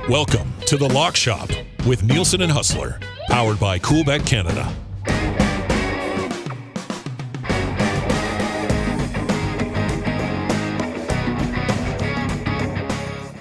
Welcome to The Lock Shop with Nielson and Hustler, powered by Coolbet Canada.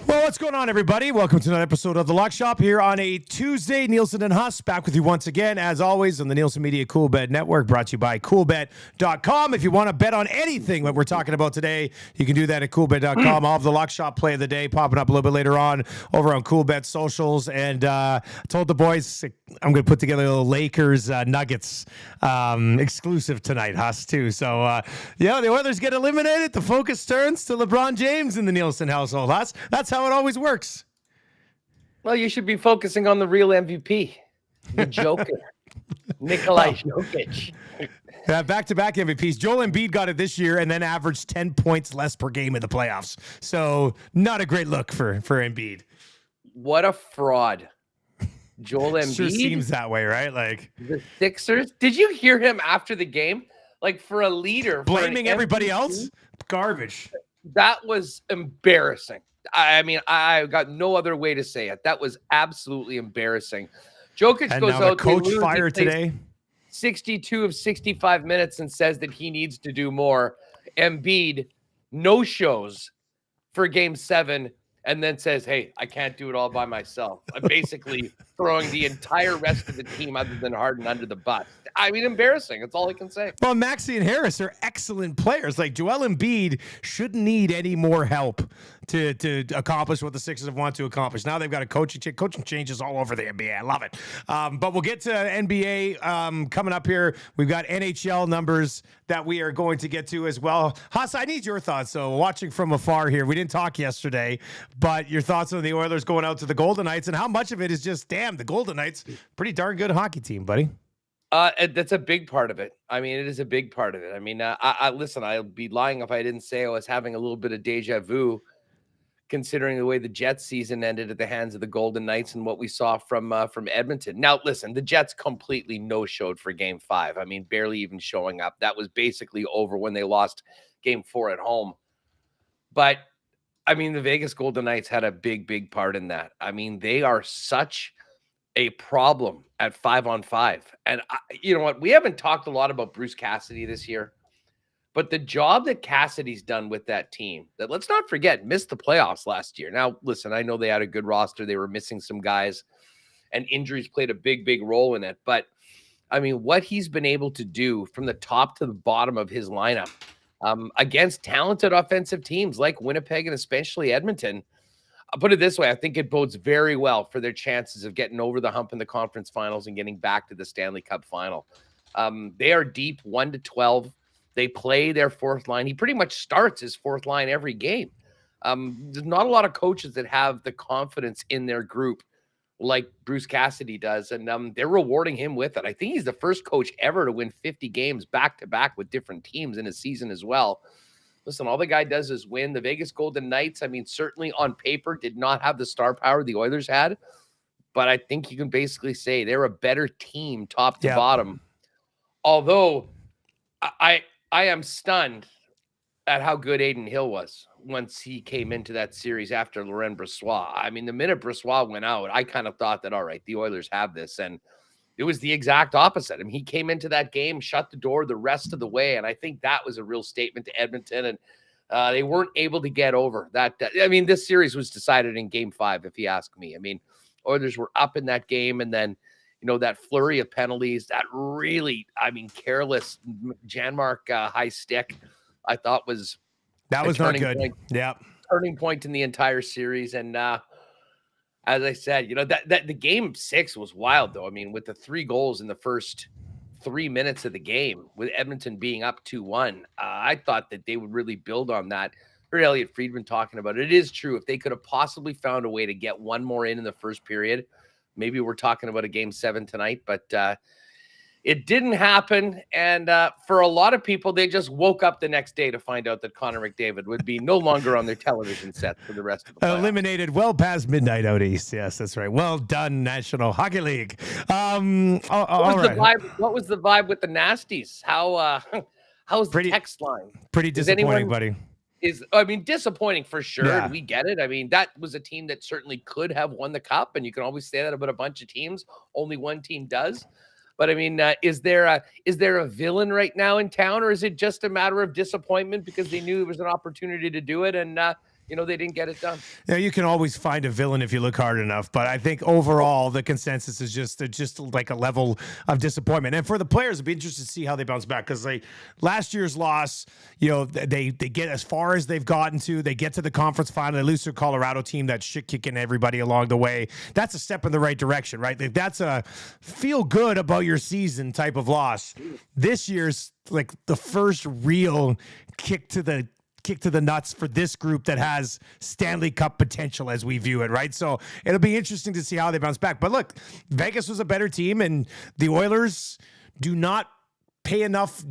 What's going on, everybody? Welcome to another episode of The Lock Shop here on a Tuesday. Nielson and Huss back with you once again, as always, on the Nielsen Media Coolbet Network, brought to you by Coolbet.com. If you want to bet on anything that we're talking about today, you can do that at Coolbet.com. I'll have the Lock Shop play of the day popping up a little bit later on over on Coolbet socials. And I told the boys I'm going to put together a little Lakers Nuggets exclusive tonight, Huss, too. So, the Oilers get eliminated. The focus turns to LeBron James in the Nielsen household, Huss. That's how it always works. Well, you should be focusing on the real MVP, the Joker, Nikolai Jokic. Back-to-back MVPs. Joel Embiid got it this year and then averaged 10 points less per game in the playoffs. So not a great look for Embiid. What a fraud. Joel Embiid. Sure seems that way, right? Like the Sixers. Did you hear him after the game? Like, for a leader. Blaming everybody else? Garbage. That was embarrassing. I mean, I got no other way to say it. That was absolutely embarrassing. Jokic and goes now out. The coach fired today. 62 of 65 minutes and says that he needs to do more. Embiid no shows for game 7 and then says, hey, I can't do it all by myself. I'm basically throwing the entire rest of the team other than Harden under the bus. I mean, embarrassing. That's all I can say. Well, Maxey and Harris are excellent players. Like, Joel Embiid shouldn't need any more help to accomplish what the Sixers want to accomplish. Now they've got a coaching changes all over the NBA. I love it. But we'll get to NBA coming up here. We've got NHL numbers that we are going to get to as well. Haas, I need your thoughts. So watching from afar here, we didn't talk yesterday, but your thoughts on the Oilers going out to the Golden Knights and how much of it is just, damn, the Golden Knights, pretty darn good hockey team, buddy. That's a big part of it. I mean, it is a big part of it. I mean, listen, I'd be lying if I didn't say I was having a little bit of deja vu, considering the way the Jets season ended at the hands of the Golden Knights and what we saw from Edmonton. Now, listen, the Jets completely no-showed for Game 5. I mean, barely even showing up. That was basically over when they lost Game 4 at home. But, I mean, the Vegas Golden Knights had a big, big part in that. I mean, they are such a problem at 5-on-5. And you know what? We haven't talked a lot about Bruce Cassidy this year, but the job that Cassidy's done with that team, that, let's not forget, missed the playoffs last year. Now, listen, I know they had a good roster. They were missing some guys, and injuries played a big, big role in it. But, I mean, what he's been able to do from the top to the bottom of his lineup against talented offensive teams like Winnipeg and especially Edmonton, I'll put it this way. I think it bodes very well for their chances of getting over the hump in the conference finals and getting back to the Stanley Cup final. They are deep 1-12. They play their fourth line. He pretty much starts his fourth line every game. There's not a lot of coaches that have the confidence in their group like Bruce Cassidy does, and they're rewarding him with it. I think he's the first coach ever to win 50 games back-to-back with different teams in a season as well. Listen, all the guy does is win. The Vegas Golden Knights, I mean, certainly on paper did not have the star power the Oilers had, but I think you can basically say they're a better team top to bottom. Although I am stunned at how good Adin Hill was once he came into that series after Laurent Brossoit. I mean, the minute Brossoit went out, I kind of thought that, all right, the Oilers have this, and it was the exact opposite. I mean, he came into that game, shut the door the rest of the way, and I think that was a real statement to Edmonton, and they weren't able to get over that. I mean, this series was decided in Game 5, if you ask me. I mean, Oilers were up in that game, and then, you know, that flurry of penalties, that really, I mean, careless Janmark high stick, I thought was not good. Turning point in the entire series, and as I said, you know, that the game 6 was wild, though. I mean, with the 3 goals in the first 3 minutes of the game, with Edmonton being up 2-1, I thought that they would really build on that. I heard Elliot Friedman talking about it. It is true. If they could have possibly found a way to get one more in the first period, maybe we're talking about a Game 7 tonight, but it didn't happen. And for a lot of people, they just woke up the next day to find out that Connor McDavid would be no longer on their television set for the rest of the playoffs. Eliminated well past midnight out east. Yes, that's right. Well done, National Hockey League. What was the vibe with the Nasties? How's the text line? Pretty disappointing, buddy. I mean, disappointing for sure, Yeah. and we get it. I mean, that was a team that certainly could have won the cup, and you can always say that about a bunch of teams. Only one team does. But I mean, is there a villain right now in town, or is it just a matter of disappointment because they knew it was an opportunity to do it and they didn't get it done? You can always find a villain if you look hard enough, but I think overall the consensus is just like a level of disappointment. And for the players, it'd be interesting to see how they bounce back because last year's loss, they get as far as they've gotten to. They get to the conference final. They lose to a Colorado team that's shit kicking everybody along the way. That's a step in the right direction, right? That's a feel good about your season type of loss. This year's like the first real kick to the nuts for this group that has Stanley Cup potential as we view it, right? So it'll be interesting to see how they bounce back. But look, Vegas was a better team, and the Oilers do not pay enough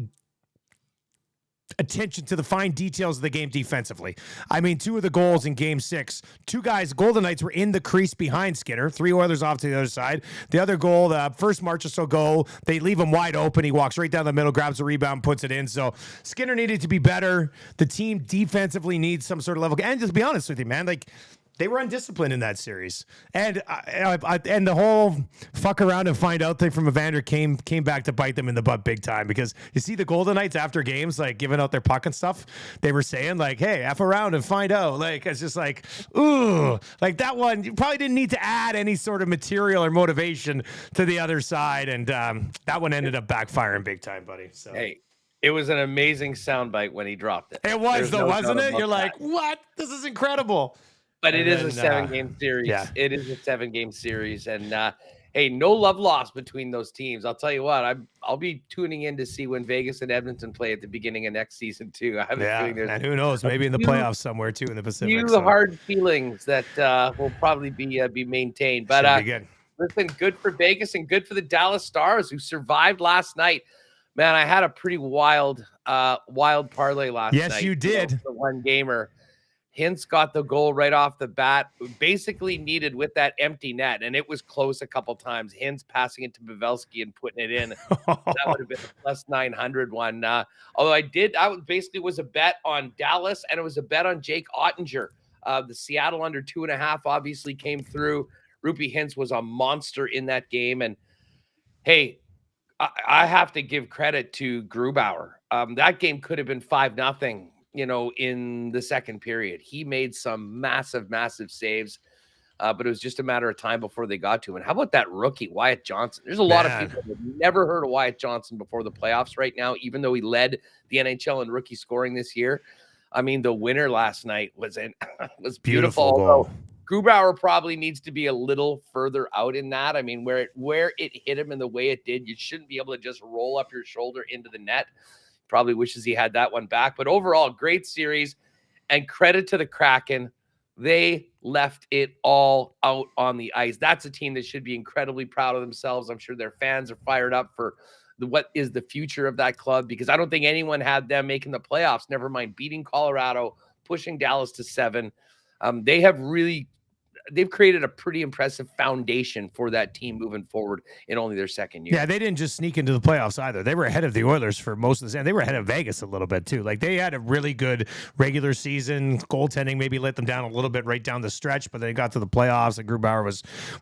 attention to the fine details of the game defensively. I mean, 2 of the goals in game 6, 2 guys, Golden Knights were in the crease behind Skinner, 3 Oilers off to the other side. The other goal, the first March or so goal, they leave him wide open. He walks right down the middle, grabs the rebound, puts it in. So Skinner needed to be better. The team defensively needs some sort of level. And just be honest with you, man, they were undisciplined in that series, and and the whole fuck around and find out thing from Evander came back to bite them in the butt big time. Because you see the Golden Knights after games, giving out their puck and stuff, they were saying hey, F around and find out. It's just ooh, that one you probably didn't need to add any sort of material or motivation to the other side, and that one ended up backfiring big time, buddy. So hey. It was an amazing soundbite when he dropped it. It was, though, wasn't it? You're like, what? This is incredible. But it is a 7-game series. Yeah. It is a 7-game series. And, hey, no love lost between those teams. I'll tell you what, I'll be tuning in to see when Vegas and Edmonton play at the beginning of next season, too. I have a feeling there's and who knows, maybe in the playoffs somewhere, too, in the Pacific. Hard feelings that will probably be maintained. But good. Listen, good for Vegas and good for the Dallas Stars, who survived last night. Man, I had a pretty wild parlay last night. Yes, you did. The one-gamer. Hintz got the goal right off the bat, basically needed with that empty net, and it was close a couple times. Hintz passing it to Pavelski and putting it in. That would have been a plus 900 one. Although I basically was a bet on Dallas, and it was a bet on Jake Ottinger. The Seattle under 2.5 obviously came through. Rupi Hintz was a monster in that game, and hey, I have to give credit to Grubauer. That game could have been 5-0. In the second period, he made some massive saves, but it was just a matter of time before they got to him. And how about that rookie, Wyatt Johnson? There's a lot of people that have never heard of Wyatt Johnson before the playoffs right now, even though he led the NHL in rookie scoring this year. I mean, the winner last night was beautiful. Goal. Grubauer probably needs to be a little further out in that. I mean, where it hit him and the way it did, you shouldn't be able to just roll up your shoulder into the net. Probably wishes he had that one back. But overall, great series. And credit to the Kraken. They left it all out on the ice. That's a team that should be incredibly proud of themselves. I'm sure their fans are fired up for what is the future of that club, because I don't think anyone had them making the playoffs, never mind beating Colorado, pushing Dallas to 7. They've created a pretty impressive foundation for that team moving forward in only their second year. Yeah, they didn't just sneak into the playoffs either. They were ahead of the Oilers for most of the season. They were ahead of Vegas a little bit too. They had a really good regular season. Goaltending maybe let them down a little bit right down the stretch, but they got to the playoffs and Grubauer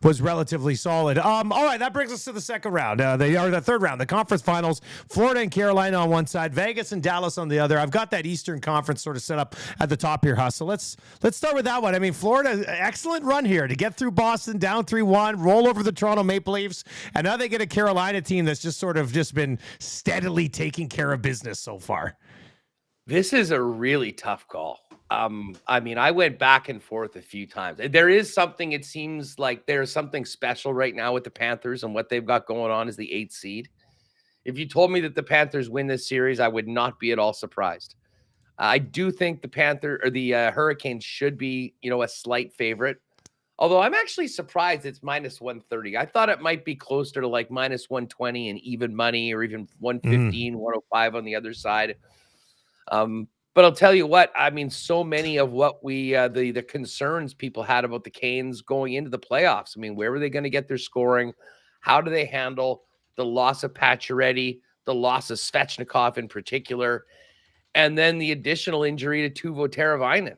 was relatively solid. All right, that brings us to the second round. The third round, the conference finals. Florida and Carolina on one side, Vegas and Dallas on the other. I've got that Eastern Conference sort of set up at the top here, Hustle. Let's start with that one. I mean, Florida, excellent run here to get through Boston down 3-1, roll over the Toronto Maple Leafs, and now they get a Carolina team that's just been steadily taking care of business so far. This is a really tough call. I mean, I went back and forth a few times. There is something, it seems like there's something special right now with the Panthers and what they've got going on as the 8th seed. If you told me that the Panthers win this series, I would not be at all surprised. I do think the Hurricanes should be, a slight favorite. Although I'm actually surprised it's minus 130. I thought it might be closer to minus 120 and even money, or even 115, 105 on the other side. But I'll tell you what, I mean, so many of what the concerns people had about the Canes going into the playoffs. I mean, where were they going to get their scoring? How do they handle the loss of Pacioretty, the loss of Svechnikov in particular? and then the additional injury to Teuvo Teravainen.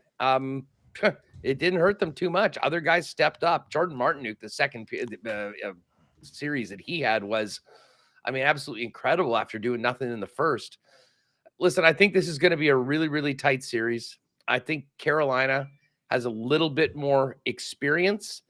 It didn't hurt them too much. Other guys stepped up. Jordan Martinook, the second series that he had was, I mean, absolutely incredible after doing nothing in the first. Listen, I think this is going to be a really, really tight series. I think Carolina has a little bit more experience.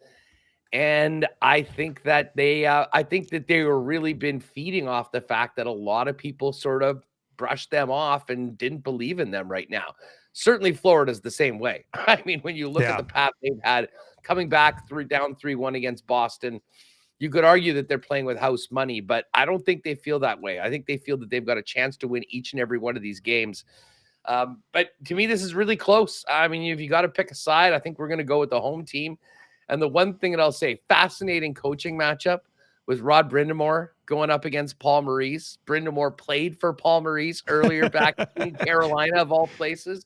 And I think that they were really been feeding off the fact that a lot of people sort of brushed them off and didn't believe in them right now. Certainly Florida's the same way. I mean, when you look at the path they've had coming back down 3-1 against Boston, you could argue that they're playing with house money, but I don't think they feel that way. I think they feel that they've got a chance to win each and every one of these games. But to me, this is really close. I mean, if you got to pick a side, I think we're going to go with the home team. And the one thing that I'll say, fascinating coaching matchup with Rod Brind'Amour going up against Paul Maurice. Brind'Amour played for Paul Maurice earlier back in Carolina, of all places.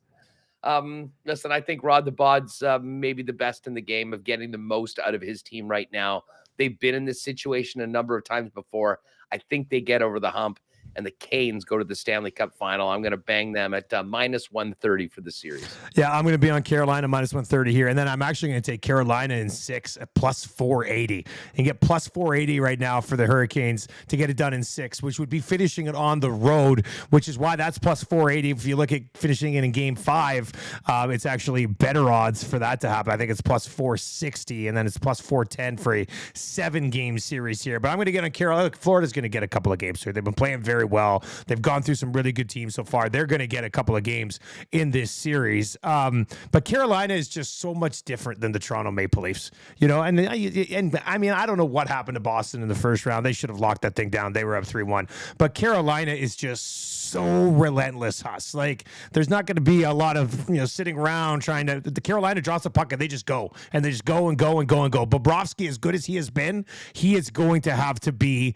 Listen, I think Rod the Bod's maybe the best in the game of getting the most out of his team right now. They've been in this situation a number of times before. I think they get over the hump, and the Canes go to the Stanley Cup final. I'm going to bang them at minus 130 for the series. Yeah, I'm going to be on Carolina minus 130 here. And then I'm actually going to take Carolina in 6 at plus 480 and get plus 480 right now for the Hurricanes to get it done in 6, which would be finishing it on the road, which is why that's plus 480. If you look at finishing it in game 5, it's actually better odds for that to happen. I think it's plus 460, and then it's plus 410 for a 7-game series here. But I'm going to get on Carolina. Look, Florida's going to get a couple of games here. They've been playing very well. They've gone through some really good teams so far. They're going to get a couple of games in this series. But Carolina is just so much different than the Toronto Maple Leafs, you know, and I mean, I don't know what happened to Boston in the first round. They should have locked that thing down. They were up 3-1, but Carolina is just so relentless, Huss. Like, there's not going to be a lot of, you know, sitting around trying to, the Carolina drops a puck and they just go and they just go and go and go and go. Bobrovsky, as good as he has been, he is going to have to be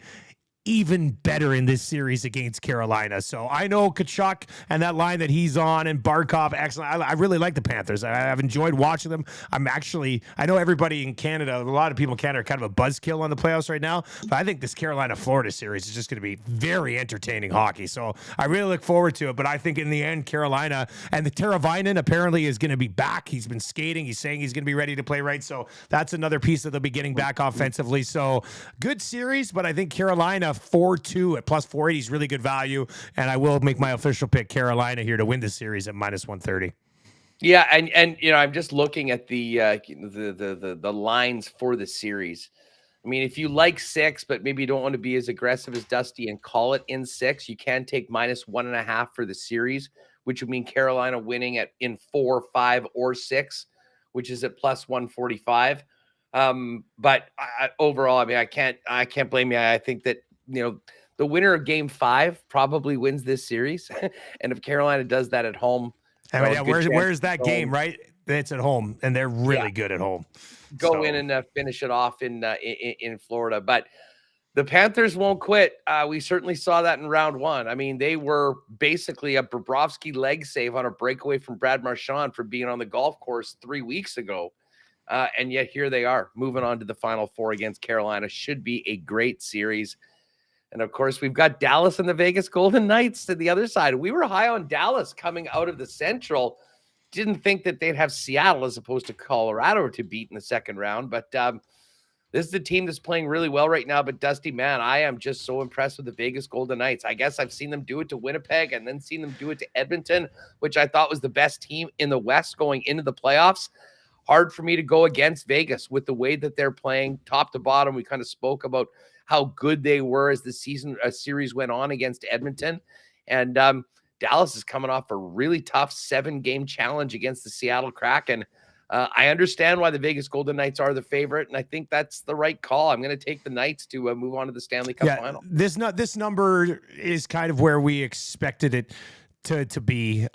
even better in this series against Carolina. So I know Tkachuk and that line that he's on and Barkov, excellent. I really like the Panthers. I've enjoyed watching them. I know everybody in Canada, a lot of people in Canada are kind of a buzzkill on the playoffs right now, but I think this Carolina-Florida series is just going to be very entertaining hockey. So I really look forward to it, but I think in the end, Carolina and the Teravainen apparently is going to be back. He's been skating. He's saying he's going to be ready to play, right? So that's another piece that they'll be getting back offensively. So good series, but I think Carolina 4-2 at plus 480 is really good value, and I will make my official pick Carolina here to win the series at minus 130. Yeah, and you know, I'm just looking at the lines for the series. I mean, if you like 6, but maybe you don't want to be as aggressive as Dusty and call it in 6, you can take minus 1.5 for the series, which would mean Carolina winning in 4, 5, or 6, which is at plus 145. But overall, I mean, I can't blame you. I think that, you know, the winner of game 5 probably wins this series. And if Carolina does that at home, where's that game, right? It's at home, and they're really good at home. Go in and finish it off in Florida. But the Panthers won't quit. We certainly saw that in round 1. I mean, they were basically a Bobrovsky leg save on a breakaway from Brad Marchand for being on the golf course 3 weeks ago. And yet here they are moving on to the Final Four against Carolina. Should be a great series. And of course, we've got Dallas and the Vegas Golden Knights to the other side. We were high on Dallas coming out of the Central. Didn't think that they'd have Seattle as opposed to Colorado to beat in the second round. But this is the team that's playing really well right now. But Dusty, man, I am just so impressed with the Vegas Golden Knights. I guess I've seen them do it to Winnipeg and then seen them do it to Edmonton, which I thought was the best team in the West going into the playoffs. Hard for me to go against Vegas with the way that they're playing top to bottom. We kind of spoke about how good they were as the series went on against Edmonton. And Dallas is coming off a really tough 7-game challenge against the Seattle Kraken. I understand why the Vegas Golden Knights are the favorite, and I think that's the right call. I'm going to take the Knights to move on to the Stanley Cup final. This number is kind of where we expected it to be.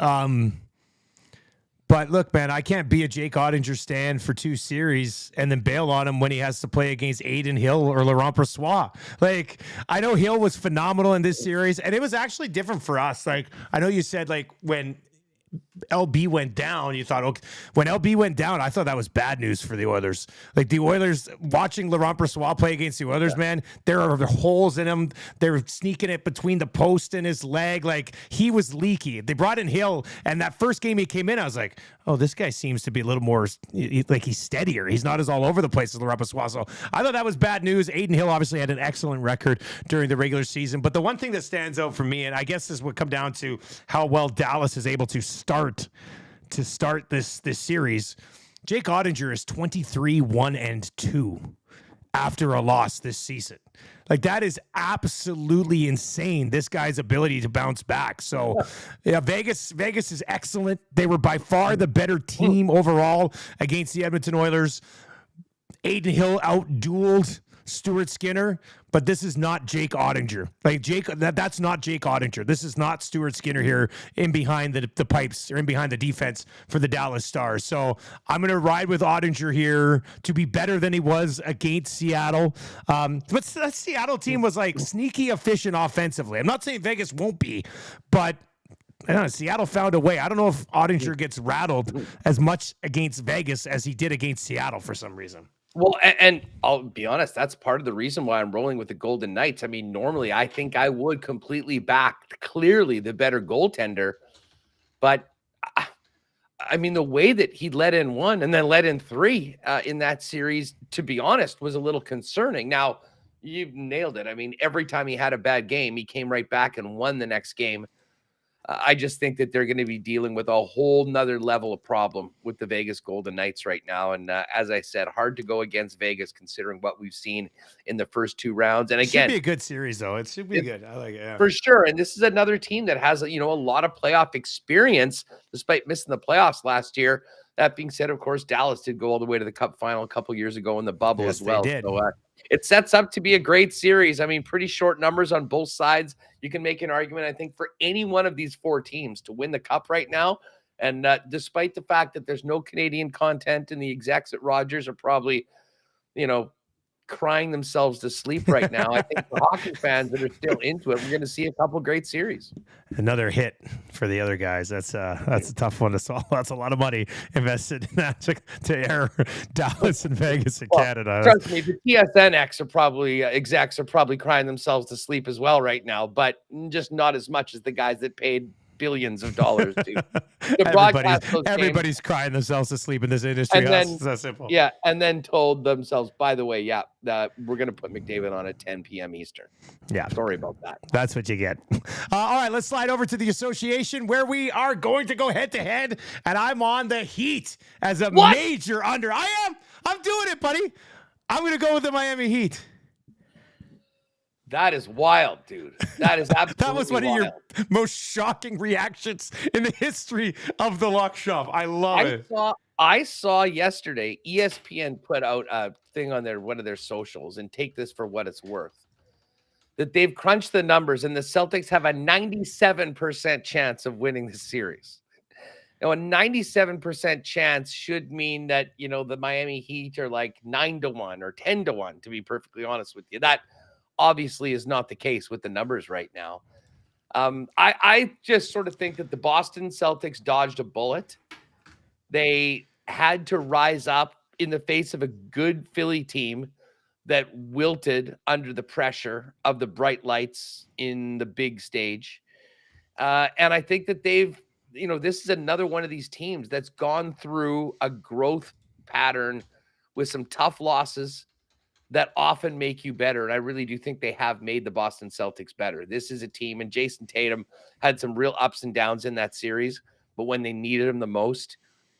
But look, man, I can't be a Jake Ottinger stan for 2 series and then bail on him when he has to play against Aiden Hill or Laurent Brossoit. Like, I know Hill was phenomenal in this series, and it was actually different for us. Like, I know you said, like, when LB went down, you thought, okay, when LB went down, I thought that was bad news for the Oilers. Like the Oilers, watching Laurent Brossoit play against the Oilers, man, there are holes in him. They're sneaking it between the post and his leg. Like he was leaky. They brought in Hill, and that first game he came in, I was like, oh, this guy seems to be a little more like he's steadier. He's not as all over the place as Laurent Brossoit. So I thought that was bad news. Aiden Hill obviously had an excellent record during the regular season, but the one thing that stands out for me, and I guess this would come down to how well Dallas is able to start this series. Jake Ottinger is 23-1-2 after a loss this season. Like that is absolutely insane. This guy's ability to bounce back. So yeah, Vegas is excellent. They were by far the better team overall against the Edmonton Oilers. Aiden Hill out-dueled Stuart Skinner, but this is not Jake Ottinger. Like that's not Jake Ottinger. This is not Stuart Skinner here in behind the pipes or in behind the defense for the Dallas Stars. So I'm going to ride with Ottinger here to be better than he was against Seattle. But that Seattle team was like sneaky efficient offensively. I'm not saying Vegas won't be, but Seattle found a way. I don't know if Ottinger gets rattled as much against Vegas as he did against Seattle for some reason. Well, and I'll be honest, that's part of the reason why I'm rolling with the Golden Knights. I mean, normally I think I would completely back clearly the better goaltender, but I mean, the way that he let in one and then let in three in that series, to be honest, was a little concerning. Now, you've nailed it. I mean, every time he had a bad game, he came right back and won the next game. I just think that they're going to be dealing with a whole nother level of problem with the Vegas Golden Knights right now. And as I said, hard to go against Vegas considering what we've seen in the first two rounds. And again, it should be a good series, though. It should be good. I like it. Yeah. For sure. And this is another team that has, a lot of playoff experience despite missing the playoffs last year. That being said, of course, Dallas did go all the way to the Cup final a couple years ago in the bubble as well. They did. So it sets up to be a great series. I mean, pretty short numbers on both sides. You can make an argument, I think, for any one of these four teams to win the Cup right now. And despite the fact that there's no Canadian content and the execs at Rogers are probably, crying themselves to sleep right now, I think for hockey fans that are still into it, we're going to see a couple great series. Another hit for the other guys. That's a tough one to solve. That's a lot of money invested in that to air Dallas and Vegas and Canada. Trust me, the TSN execs are probably crying themselves to sleep as well right now, but just not as much as the guys that paid billions of dollars to broadcast those everybody's games. Crying themselves to sleep in this industry. And then, that's that simple. Yeah, and then told themselves, by the way, we're going to put McDavid on at 10 p.m. Eastern. Yeah. Sorry about that. That's what you get. All right, let's slide over to the association where we are going to go head-to-head, and I'm on the Heat as a major under. I am. I'm doing it, buddy. I'm going to go with the Miami Heat. That is wild, dude. That is absolutely That was one wild. of your most shocking reactions in the history of the Lock Shop. I love it. I saw yesterday ESPN put out a thing on one of their socials, and take this for what it's worth, that they've crunched the numbers and the Celtics have a 97% chance of winning the series. Now, a 97% chance should mean that, the Miami Heat are like 9-1 or 10-1, to be perfectly honest with you. That obviously is not the case with the numbers right now. I just sort of think that the Boston Celtics dodged a bullet. They had to rise up in the face of a good Philly team that wilted under the pressure of the bright lights in the big stage. And I think that this is another one of these teams that's gone through a growth pattern with some tough losses that often make you better. And I really do think they have made the Boston Celtics better. This is a team, and Jason Tatum had some real ups and downs in that series, but when they needed him the most,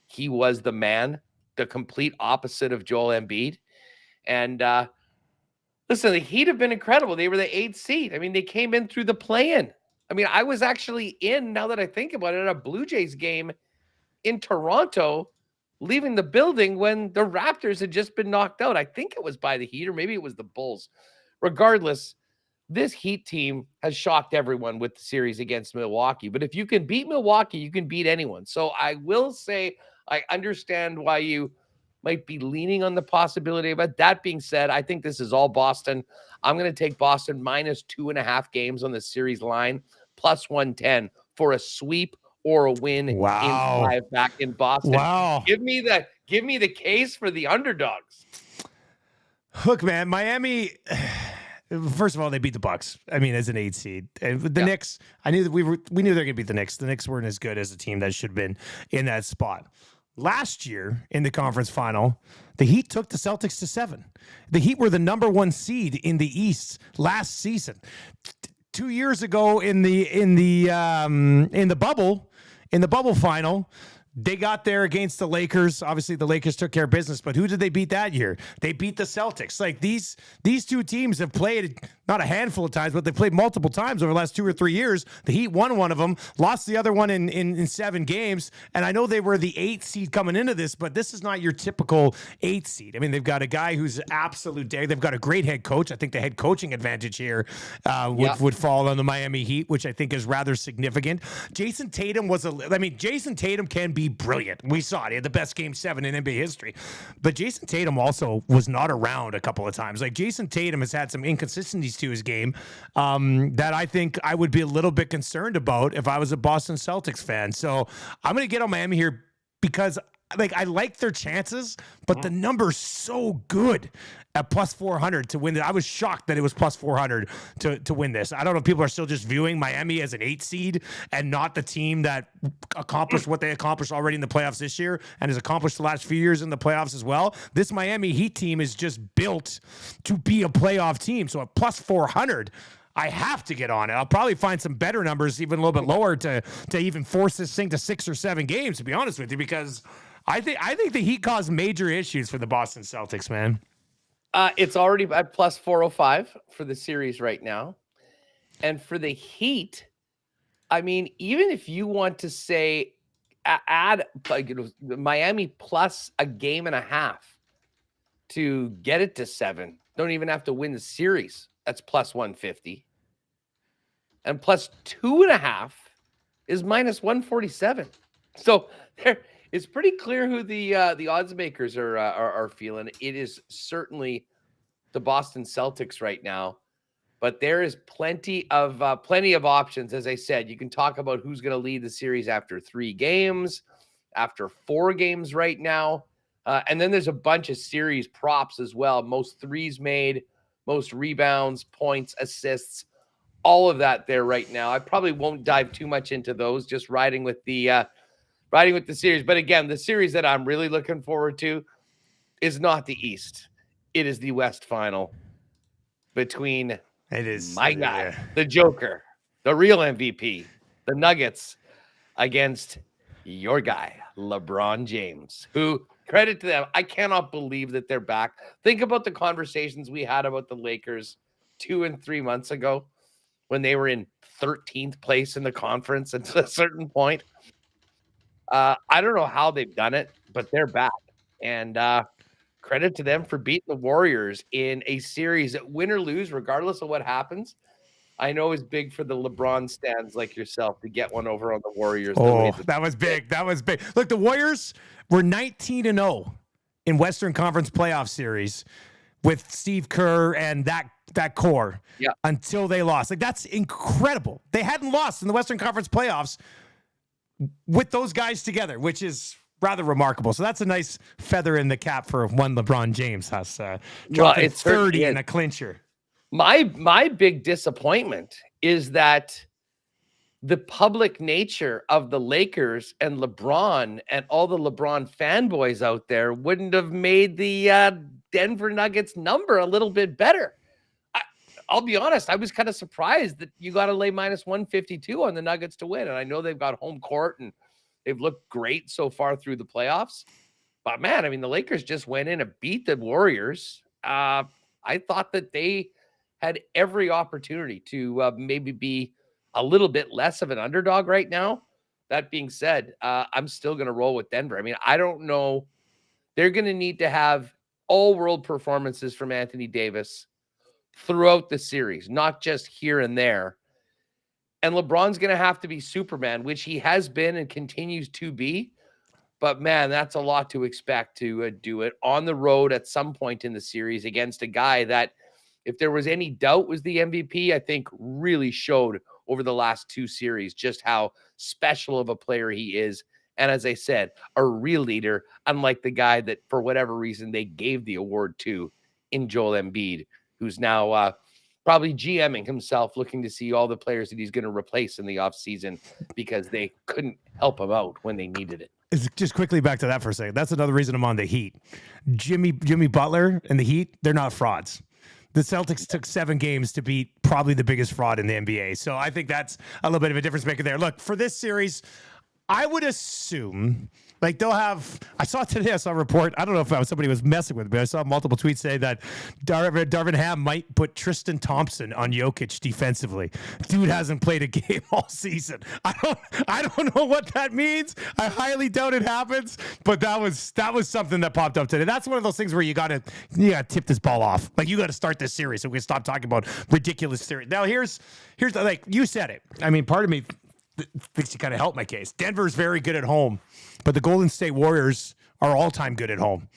he was the man, the complete opposite of Joel Embiid. And listen, the Heat have been incredible. They were the 8th seed. I mean, they came in through the play-in. I mean, I was actually in, now that I think about it, at a Blue Jays game in Toronto, leaving the building when the Raptors had just been knocked out. I think it was by the Heat, or maybe it was the Bulls. Regardless, this Heat team has shocked everyone with the series against Milwaukee. But if you can beat Milwaukee, you can beat anyone. So I will say I understand why you might be leaning on the possibility. But that being said, I think this is all Boston. I'm going to take Boston minus 2.5 games on the series line, plus 110 for a sweep or a win in Wow. 5 back in Boston. Wow. Give me the case for the underdogs. Look, man, Miami. First of all, they beat the Bucks. I mean, as an 8 seed, and the Knicks. I knew that we knew they were going to beat the Knicks. The Knicks weren't as good as a team that should have been in that spot. Last year in the conference final, the Heat took the Celtics to 7. The Heat were the number 1 seed in the East last season. 2 years ago in the bubble final, they got there against the Lakers. Obviously, the Lakers took care of business, but who did they beat that year? They beat the Celtics. Like these two teams have played not a handful of times, but they played multiple times over the last 2 or 3 years. The Heat won one of them, lost the other one in 7 games. And I know they were the 8th seed coming into this, but this is not your typical 8th seed. I mean, they've got a guy who's absolute day. They've got a great head coach. I think the head coaching advantage here would fall on the Miami Heat, which I think is rather significant. Jason Tatum Jason Tatum can be brilliant. We saw it. He had the best game 7 in NBA history. But Jason Tatum also was not around a couple of times. Like Jason Tatum has had some inconsistencies to his game that I think I would be a little bit concerned about if I was a Boston Celtics fan. So I'm going to get on Miami here because I like their chances, but the number's so good at plus 400 to win it. I was shocked that it was plus 400 to win this. I don't know if people are still just viewing Miami as an 8 seed and not the team that accomplished what they accomplished already in the playoffs this year and has accomplished the last few years in the playoffs as well. This Miami Heat team is just built to be a playoff team. So at plus 400, I have to get on it. I'll probably find some better numbers, even a little bit lower, to even force this thing to 6 or 7 games, to be honest with you, because I think the Heat caused major issues for the Boston Celtics, man. It's already at plus 405 for the series right now. And for the Heat, I mean, even if you want to say add Miami plus a game and a half to get it to 7, don't even have to win the series. That's plus 150. And plus 2.5 is minus 147. So it's pretty clear who the odds makers are feeling. It is certainly the Boston Celtics right now, but there is plenty of options. As I said, you can talk about who's going to lead the series after 3 games, after 4 games right now, and then there's a bunch of series props as well. Most threes made, most rebounds, points, assists, all of that there right now. I probably won't dive too much into those. Just riding with the series. But again, the series that I'm really looking forward to is not the East. It is the West final between my guy, the Joker, the real MVP, the Nuggets, against your guy, LeBron James, who, credit to them, I cannot believe that they're back. Think about the conversations we had about the Lakers 2 and 3 months ago when they were in 13th place in the conference at a certain point. I don't know how they've done it, but they're back. And credit to them for beating the Warriors in a series that, win or lose, regardless of what happens, I know is big for the LeBron stands like yourself to get one over on the Warriors. Oh, that was big. That was big. Look, the Warriors were 19-0 in Western Conference playoff series with Steve Kerr and that core until they lost. Like, that's incredible. They hadn't lost in the Western Conference playoffs with those guys together, which is rather remarkable. So that's a nice feather in the cap for one LeBron James has dropping 30 in a clincher. My big disappointment is that the public nature of the Lakers and LeBron and all the LeBron fanboys out there wouldn't have made the Denver Nuggets number a little bit better. I'll be honest, I was kind of surprised that you got to lay minus 152 on the Nuggets to win. And I know they've got home court and they've looked great so far through the playoffs. But man, I mean, the Lakers just went in and beat the Warriors. I thought that they had every opportunity to maybe be a little bit less of an underdog right now. That being said, I'm still going to roll with Denver. I mean, I don't know. They're going to need to have all-world performances from Anthony Davis throughout the series, not just here and there. And LeBron's going to have to be Superman, which he has been and continues to be. But, man, that's a lot to expect to do it on the road at some point in the series against a guy that, if there was any doubt was the MVP, I think really showed over the last 2 series, just how special of a player he is. And as I said, a real leader, unlike the guy that for whatever reason they gave the award to in Joel Embiid, who's now probably GMing himself, looking to see all the players that he's going to replace in the offseason because they couldn't help him out when they needed it. Just quickly back to that for a second. That's another reason I'm on the Heat. Jimmy Butler and the Heat, they're not frauds. The Celtics took 7 games to beat probably the biggest fraud in the NBA. So I think that's a little bit of a difference maker there. Look, for this series, I would assume like they'll have, I saw a report. I don't know if somebody was messing with me, but I saw multiple tweets say that Darvin Ham might put Tristan Thompson on Jokic defensively. Dude hasn't played a game all season. I don't know what that means. I highly doubt it happens, but that was something that popped up today. That's one of those things where you gotta tip this ball off. Like you got to start this series so we can stop talking about ridiculous series. Now here's like you said it. I mean, part of me thinks you kind of help my case. Denver's very good at home, but the Golden State Warriors are all-time good at home.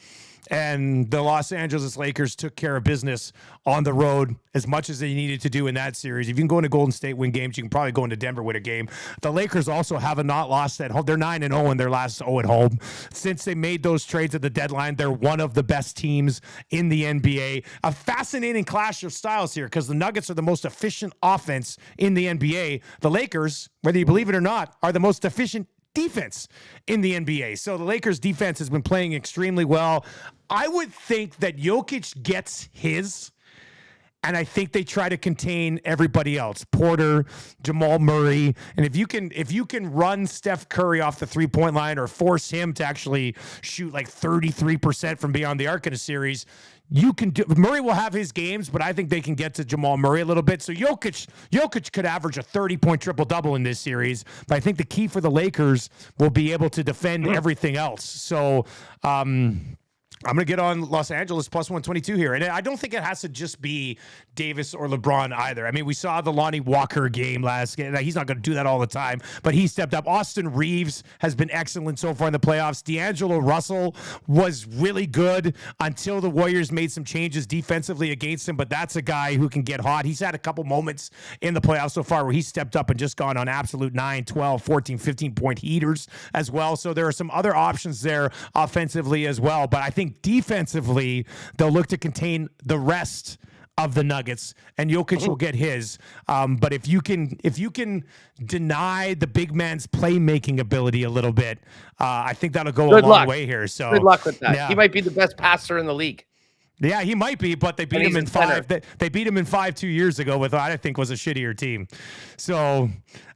And the Los Angeles Lakers took care of business on the road as much as they needed to do in that series. If you can go into Golden State, win games, you can probably go into Denver, win a game. The Lakers also have not lost at home. They're 9-0 in their last 0 at home. Since they made those trades at the deadline, they're one of the best teams in the NBA. A fascinating clash of styles here because the Nuggets are the most efficient offense in the NBA. The Lakers, whether you believe it or not, are the most efficient defense in the NBA. So the Lakers defense has been playing extremely well. I would think that Jokic gets his, and I think they try to contain everybody else. Porter, Jamal Murray. And if you can run Steph Curry off the 3-point line or force him to actually shoot like 33% from beyond the arc in a series, you can do. Murray will have his games, but I think they can get to Jamal Murray a little bit. So Jokic could average a 30-point triple-double in this series. But I think the key for the Lakers will be able to defend everything else. So I'm going to get on Los Angeles plus 122 here. And I don't think it has to just be Davis or LeBron either. I mean, we saw the Lonnie Walker game last game. He's not going to do that all the time, but he stepped up. Austin Reeves has been excellent so far in the playoffs. D'Angelo Russell was really good until the Warriors made some changes defensively against him, but that's a guy who can get hot. He's had a couple moments in the playoffs so far where he stepped up and just gone on absolute 9, 12, 14, 15-point heaters as well. So there are some other options there offensively as well, but I think defensively, they'll look to contain the rest of the Nuggets, and Jokic will get his. But if you can deny the big man's playmaking ability a little bit, I think that'll go a long way here. So good luck with that. Yeah. He might be the best passer in the league. Yeah, he might be, but they beat him in 5. They beat him in 5 2 years ago with what I think was a shittier team. So,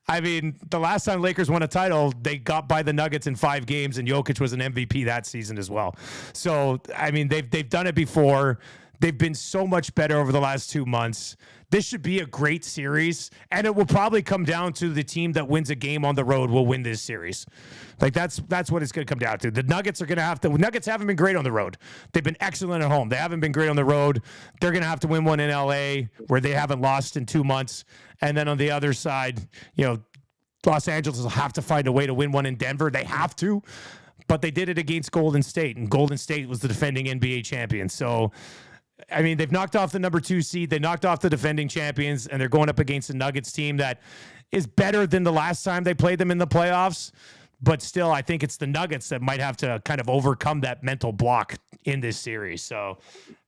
I mean, the last time Lakers won a title, they got by the Nuggets in 5 games, and Jokic was an MVP that season as well. So, I mean, they've done it before. They've been so much better over the last 2 months. This should be a great series, and it will probably come down to the team that wins a game on the road will win this series. Like that's what it's going to come down to. The Nuggets are going to have to. Nuggets haven't been great on the road. They've been excellent at home. They haven't been great on the road. They're going to have to win one in LA where they haven't lost in 2 months, and then on the other side, Los Angeles will have to find a way to win one in Denver. They have to, but they did it against Golden State, and Golden State was the defending NBA champion. So. I mean, they've knocked off the number 2 seed. They knocked off the defending champions, and they're going up against a Nuggets team that is better than the last time they played them in the playoffs. But still, I think it's the Nuggets that might have to kind of overcome that mental block in this series. So,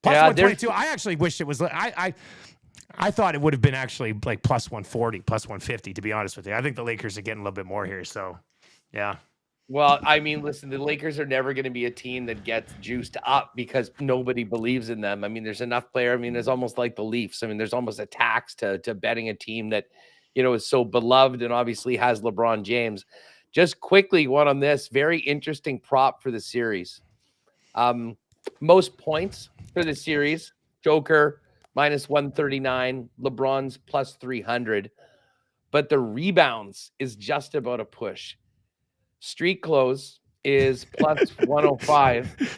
plus 122. I actually wish it was. I thought it would have been actually like plus 140, plus 150. To be honest with you, I think the Lakers are getting a little bit more here. So, yeah. Well, I mean, listen, the Lakers are never going to be a team that gets juiced up because nobody believes in them. I mean, there's enough player. I mean, there's almost like the Leafs. I mean, there's almost a tax to betting a team that, is so beloved and obviously has LeBron James. Just quickly, one on this very interesting prop for the series. Most points for the series, Joker minus 139, LeBron's plus 300. But the rebounds is just about a push. Street clothes is plus 105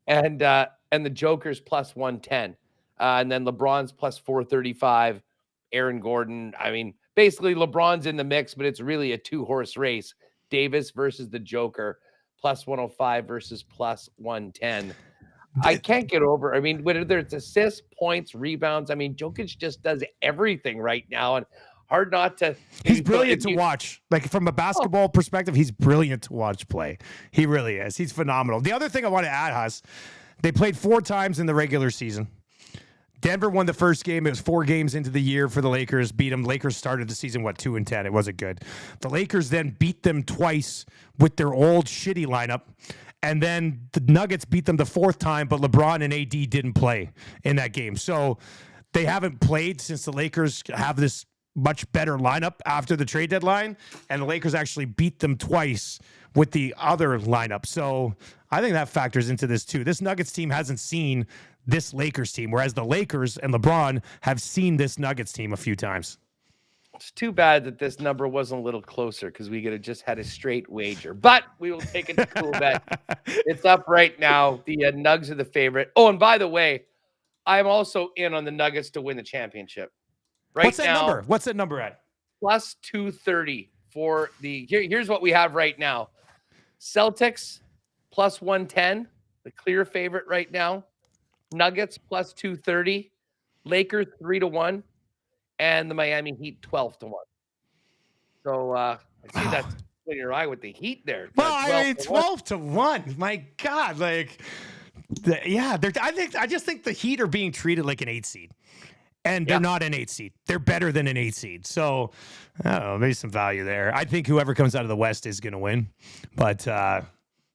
and the Joker's plus 110. And then LeBron's plus 435, Aaron Gordon. I mean, basically LeBron's in the mix, but it's really a 2-horse race. Davis versus the Joker, plus 105 versus plus 110. I can't get over. I mean, whether it's assists, points, rebounds, I mean, Jokic just does everything right now. And hard not to. He's brilliant to watch. Like from a basketball perspective, he's brilliant to watch play. He really is. He's phenomenal. The other thing I want to add, Huss, they played 4 times in the regular season. Denver won the first game. It was 4 games into the year for the Lakers. Beat them. Lakers started the season, 2-10. It wasn't good. The Lakers then beat them twice with their old shitty lineup. And then the Nuggets beat them the 4th time, but LeBron and AD didn't play in that game. So they haven't played since the Lakers have this much better lineup after the trade deadline. And the Lakers actually beat them twice with the other lineup. So I think that factors into this too. This Nuggets team hasn't seen this Lakers team, whereas the Lakers and LeBron have seen this Nuggets team a few times. It's too bad that this number wasn't a little closer because we could have just had a straight wager. But we will take it to Cool Bet. It's up right now. The Nugs are the favorite. Oh, and by the way, I'm also in on the Nuggets to win the championship. Right What's that now, number? What's that number at? Plus 230 for the. Here's what we have right now. Celtics plus 110, the clear favorite right now. Nuggets plus 230, Lakers 3-1, and the Miami Heat 12-1. So I see that's in your eye with the Heat there. Well, I mean, 12-1. My God, like, I just think the Heat are being treated like an 8 seed, and they're not an 8 seed. They're better than an 8 seed. So I don't know, maybe some value there. I think whoever comes out of the West is going to win, but.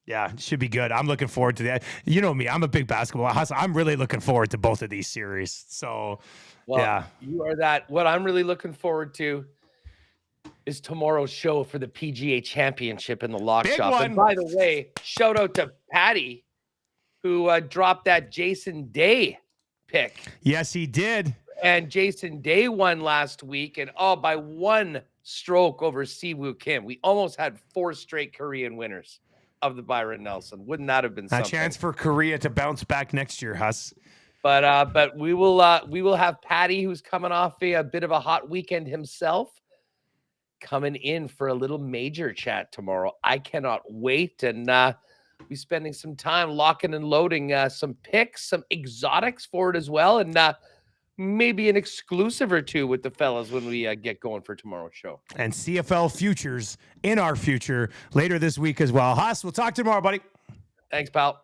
Yeah, it should be good. I'm looking forward to that. You know me, I'm a big basketball house. I'm really looking forward to both of these series. So, you are that. What I'm really looking forward to is tomorrow's show for the PGA Championship in the Lock Shop. One. And by the way, shout out to Patty, who dropped that Jason Day pick. Yes, he did. And Jason Day won last week, and by 1 stroke over Siwoo Kim. We almost had 4 straight Korean winners of the Byron Nelson. Wouldn't that have been something? A chance for Korea to bounce back next year, Huss. But we will have Patty, who's coming off a bit of a hot weekend himself, coming in for a little major chat tomorrow. I cannot wait, and be spending some time locking and loading some picks, some exotics for it as well, and maybe an exclusive or 2 with the fellas when we get going for tomorrow's show. And CFL futures in our future later this week as well. Haas, we'll talk to you tomorrow, buddy. Thanks, pal.